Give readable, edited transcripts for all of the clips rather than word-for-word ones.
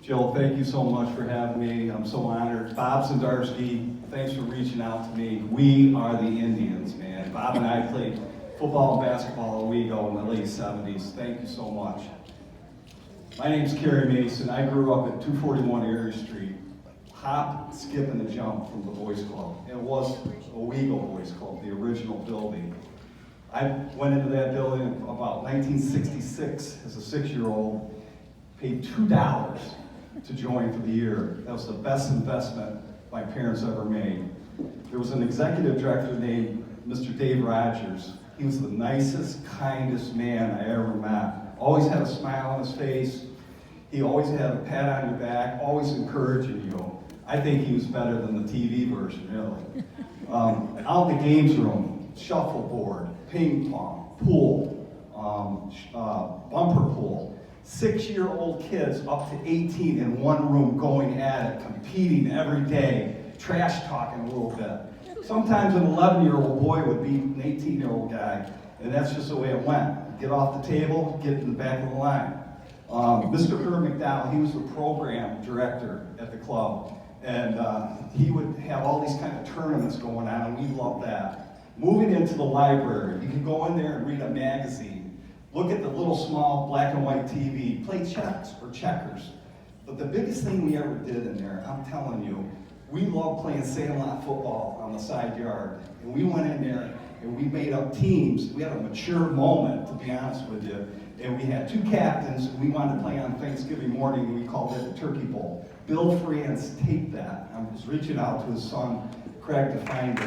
Jill, thank you so much for having me. I'm so honored. Bob Sandarski, thanks for reaching out to me. We are the Indians, man. Bob and I played football and basketball a week ago in the late 70s. Thank you so much. My name's Kerry Mason. I grew up at 241 Erie Street. Hop, skip, and a jump from the Boys Club. It was Owego Boys Club, the original building. I went into that building about 1966 as a 6-year-old, paid $2 to join for the year. That was the best investment my parents ever made. There was an executive director named Mr. Dave Rogers. He was the nicest, kindest man I ever met. Always had a smile on his face. He always had a pat on your back, always encouraging you. I think he was better than the TV version, really. Out in the games room, shuffleboard, ping pong, pool, bumper pool. 6-year-old kids up to 18 in one room going at it, competing every day, trash talking a little bit. Sometimes an 11-year-old boy would beat an 18-year-old guy, and that's just the way it went. Get off the table, get in the back of the line. Mr. Herb McDowell, he was the program director at the club, and he would have all these kind of tournaments going on, and we loved that. Moving into the library, you could go in there and read a magazine. Look at the little small black and white TV, play chess or checkers. But the biggest thing we ever did in there, I'm telling you, we loved playing sandlot football on the side yard. And we went in there and we made up teams. We had a mature moment, to be honest with you. And we had 2 captains, and we wanted to play on Thanksgiving morning, and we called it the Turkey Bowl. Bill France taped that. I was reaching out to his son, Craig, to find it.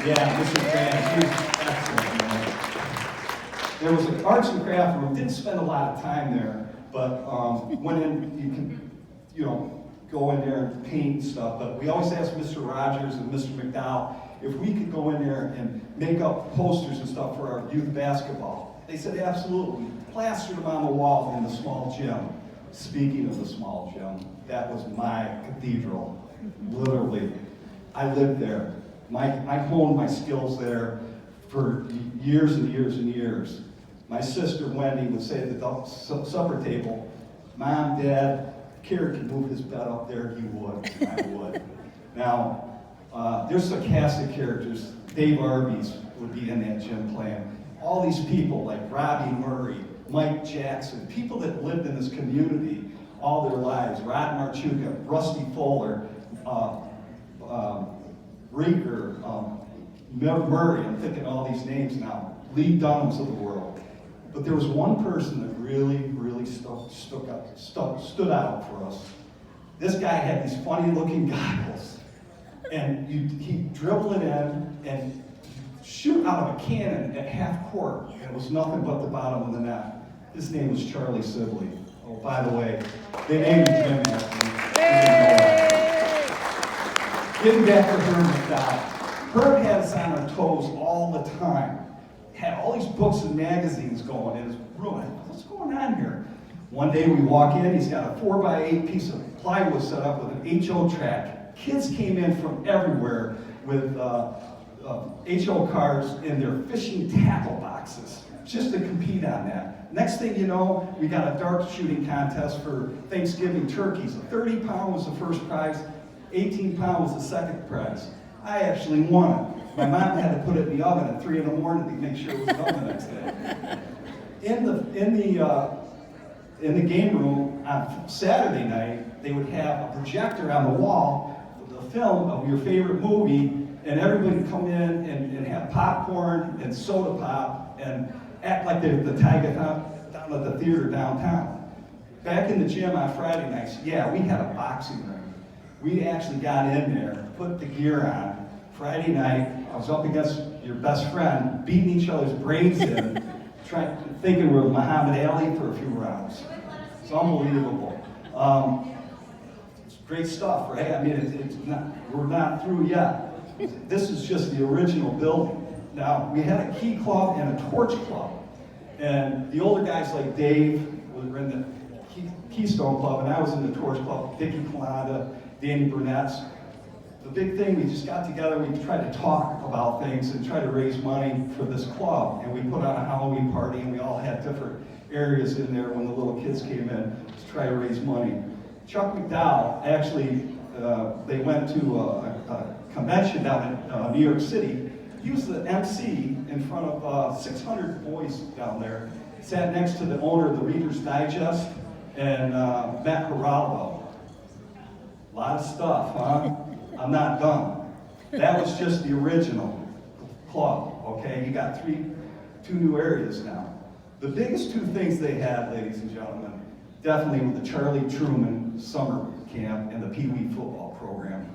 Yeah, Mr. France, he was excellent, man. There was an arts and craft room. Didn't spend a lot of time there, but went in. You can, go in there and paint stuff. But we always asked Mr. Rogers and Mr. McDowell if we could go in there and make up posters and stuff for our youth basketball. They said absolutely. Plastered them on the wall in the small gym. Speaking of the small gym, that was my cathedral. Literally, I lived there. I honed my skills there for years and years and years. My sister Wendy would say at the supper table, Mom, Dad, Kerry could move his bed up there, he would, I would. Now, there's a cast of characters. Dave Arby's would be in that gym playing. All these people like Robbie Murray, Mike Jackson, people that lived in this community all their lives. Rod Marchuka, Rusty Fuller, Rieger, Murray, I'm thinking all these names now, Lee Dunhams of the world. But there was one person that really stood out for us. This guy had these funny looking goggles, and he'd dribble it in and shoot out of a cannon at half court, and it was nothing but the bottom of the net. His name was Charlie Sibley. Oh, by the way, they named him after me. Getting back to Herb McDowell. Herb had us on our toes all the time. Had all these books and magazines going in his room. What's going on here? One day we walk in, he's got a 4x8 piece of plywood set up with an HO track. Kids came in from everywhere with HO cards in their fishing tackle boxes just to compete on that. Next thing you know, we got a dart shooting contest for Thanksgiving turkeys. A 30-pound was the first prize, 18-pound was the second prize. I actually won it. My mom had to put it in the oven at 3 in the morning to make sure it was done the next day. In the game room on Saturday night, they would have a projector on the wall with a film of your favorite movie, and everybody would come in and have popcorn and soda pop and act like they're the Tiger down at the theater downtown. Back in the gym on Friday nights, yeah, we had a boxing ring. We actually got in there, put the gear on. Friday night, I was up against your best friend, beating each other's brains in, thinking we're Muhammad Ali for a few rounds. It's unbelievable. It's great stuff, right? I mean, we're not through yet. This is just the original building. Now, we had a key club and a torch club. And the older guys like Dave were in the Keystone Club, and I was in the torch club, Dickie Kalanda, Danny Burnett's. The big thing, we just got together, we tried to talk about things and try to raise money for this club. And we put on a Halloween party, and we all had different areas in there when the little kids came in to try to raise money. Chuck McDowell, actually, they went to a convention down in New York City. He was the MC in front of 600 boys down there. Sat next to the owner of the Reader's Digest and Matt Geraldo. A lot of stuff, huh? I'm not done. That was just the original club, okay? You got two new areas now. The biggest two things they had, ladies and gentlemen, definitely with the Charlie Truman summer camp and the Pee Wee football program.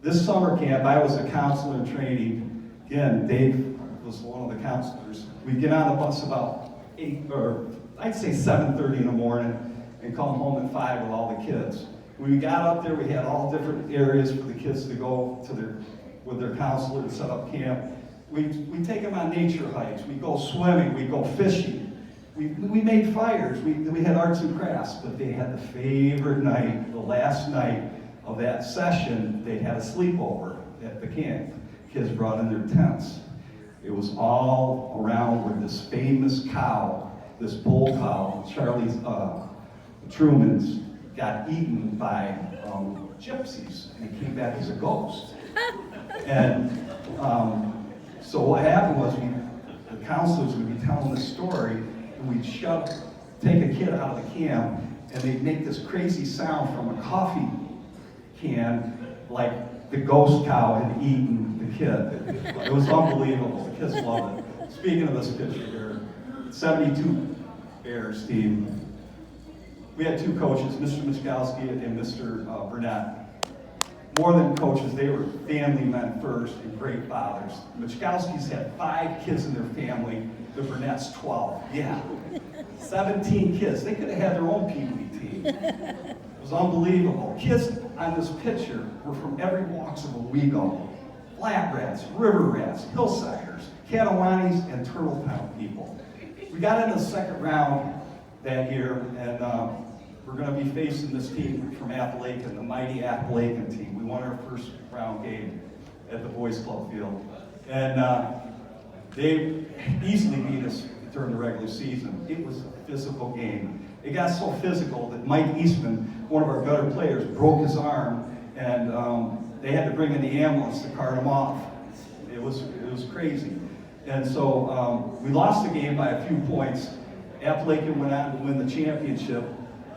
This summer camp, I was a counselor in training. Again, Dave was one of the counselors. We'd get on the bus about 7:30 in the morning and come home at 5 with all the kids. When we got up there, we had all different areas for the kids to go to with their counselor to set up camp. We take them on nature hikes. We go swimming. We go fishing. We made fires. We had arts and crafts. But they had the favorite night, the last night of that session. They had a sleepover at the camp. Kids brought in their tents. It was all around with this famous cow, this bull cow, Charlie Truman's, got eaten by gypsies, and he came back as a ghost. And so what happened was the counselors would be telling the story, and we'd take a kid out of the camp, and they'd make this crazy sound from a coffee can, like the ghost cow had eaten the kid. It was unbelievable. The kids loved it. Speaking of this picture here, 72 Bears team. We had two coaches, Mr. Michkowski and Mr. Burnett. More than coaches, they were family men first and great fathers. Michkowski's had 5 kids in their family, the Burnett's 12. Yeah, 17 kids. They could have had their own Pee Wee team. It was unbelievable. Kids on this picture were from every walks of Owego. Flat rats, river rats, hillsiders, Catawanis, and Turtletown people. We got in the second round that year, and we're going to be facing this team from Appalachian, the mighty Appalachian team. We won our first round game at the Boys Club field. And they easily beat us during the regular season. It was a physical game. It got so physical that Mike Eastman, one of our better players, broke his arm, and they had to bring in the ambulance to cart him off. It was crazy. And so we lost the game by a few points. Appalachian went on to win the championship,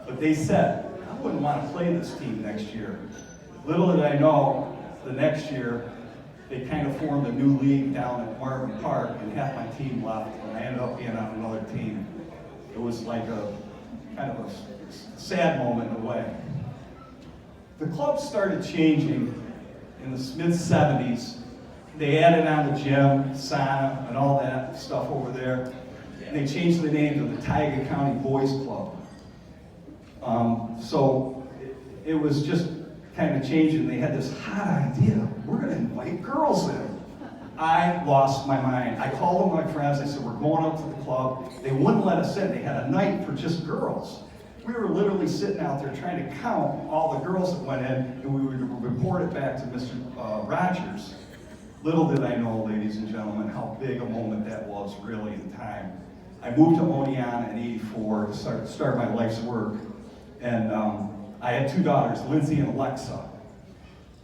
but they said, I wouldn't want to play this team next year. Little did I know, the next year, they kind of formed a new league down at Marvin Park, and half my team left, and I ended up being on another team. It was like a kind of a sad moment in a way. The club started changing in the mid-70s. They added on the gym, sauna, and all that stuff over there. And they changed the name to the Tioga County Boys Club. So it was just kind of changing. They had this hot idea. We're going to invite girls in. I lost my mind. I called all my friends. I said, we're going up to the club. They wouldn't let us in. They had a night for just girls. We were literally sitting out there trying to count all the girls that went in, and we would report it back to Mr. Rogers. Little did I know, ladies and gentlemen, how big a moment that was really in time. I moved to Oneonta in '84 to start my life's work. And I had 2 daughters, Lindsay and Alexa.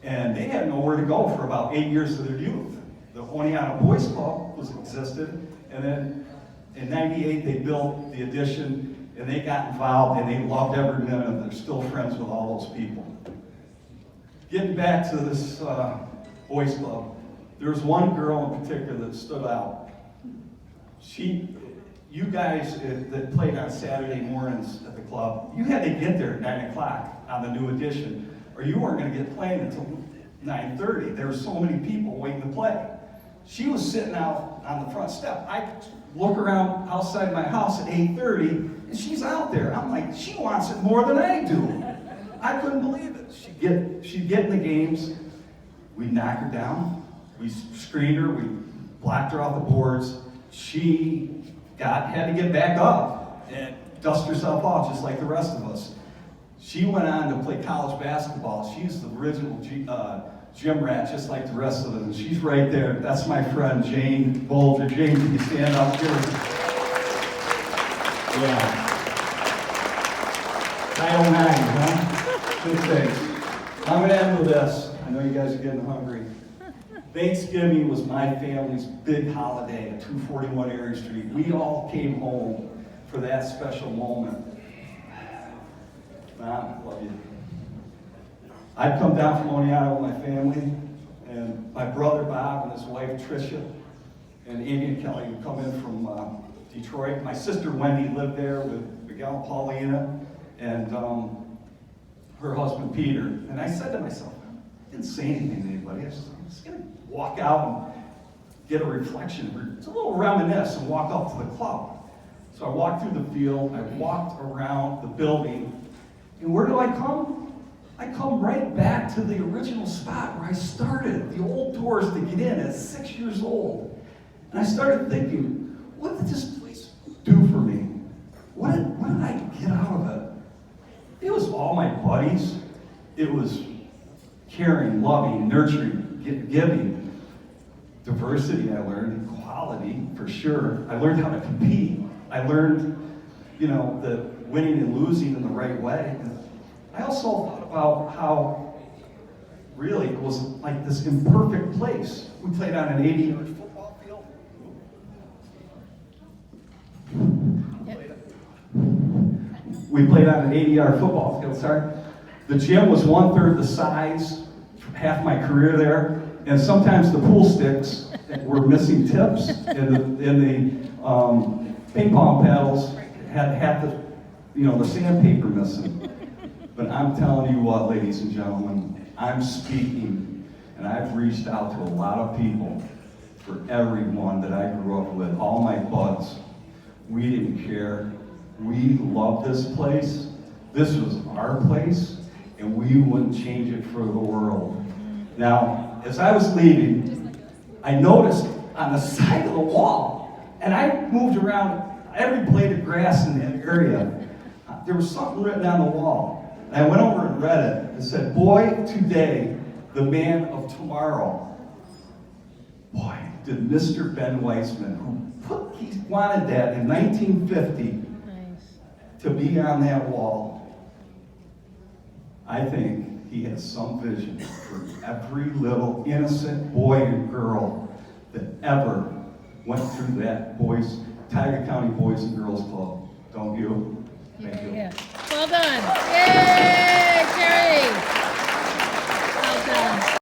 And they had nowhere to go for about 8 years of their youth. The Oneonta Boys Club existed, and then in '98 they built the addition, and they got involved, and they loved every minute of it. They're still friends with all those people. Getting back to this Boys Club, there was one girl in particular that stood out. You guys that played on Saturday mornings at the club, you had to get there at 9 o'clock on the new edition, or you weren't going to get playing until 9:30. There were so many people waiting to play. She was sitting out on the front step. I look around outside my house at 8:30, and she's out there. I'm like, she wants it more than I do. I couldn't believe it. She'd get in the games. We'd knock her down. We screened her. We blocked her off the boards. She had to get back up and dust herself off just like the rest of us. She went on to play college basketball. She's the original gym rat, just like the rest of us. And she's right there. That's my friend, Jane Bolger. Jane, can you stand up here? Yeah. 909, huh? Good things. I'm going to end with this. I know you guys are getting hungry. Thanksgiving was my family's big holiday at 241 Erie Street. We all came home for that special moment. Mom, love you. I'd come down from Oneonta with my family, and my brother Bob and his wife Tricia, and Amy and Kelly would come in from Detroit. My sister Wendy lived there with Miguel and Paulina, and her husband Peter. And I said to myself, I didn't say anything to anybody. I'm just going to walk out and get a reflection. It's a little reminisce and walk up to the club. So I walked through the field, I walked around the building, and where do I come? I come right back to the original spot where I started, the old doors to get in at 6 years old. And I started thinking, what did this place do for me? What did I get out of it? It was all my buddies. It was caring, loving, nurturing, giving. Diversity, I learned. Equality, for sure. I learned how to compete. I learned, the winning and losing in the right way. And I also thought about how really it was like this imperfect place. We played on an 80-yard football field. We played on an 80-yard football field, sorry. The gym was 1/3 the size, half my career there, and sometimes the pool sticks were missing tips, and the ping pong paddles had half the sandpaper missing. But I'm telling you what, ladies and gentlemen, I'm speaking, and I've reached out to a lot of people, for everyone that I grew up with, all my buds. We didn't care. We loved this place. This was our place, and we wouldn't change it for the world. Now, as I was leaving, I noticed on the side of the wall, and I moved around every blade of grass in that area, there was something written on the wall. And I went over and read it. It said, "Boy, today, the man of tomorrow." Boy, did Mr. Ben Weissman, he wanted that in 1950 to be on that wall. I think he has some vision for every little innocent boy and girl that ever went through that Tiger County Boys and Girls Club. Don't you? Thank you. Yeah. Well done. Yay!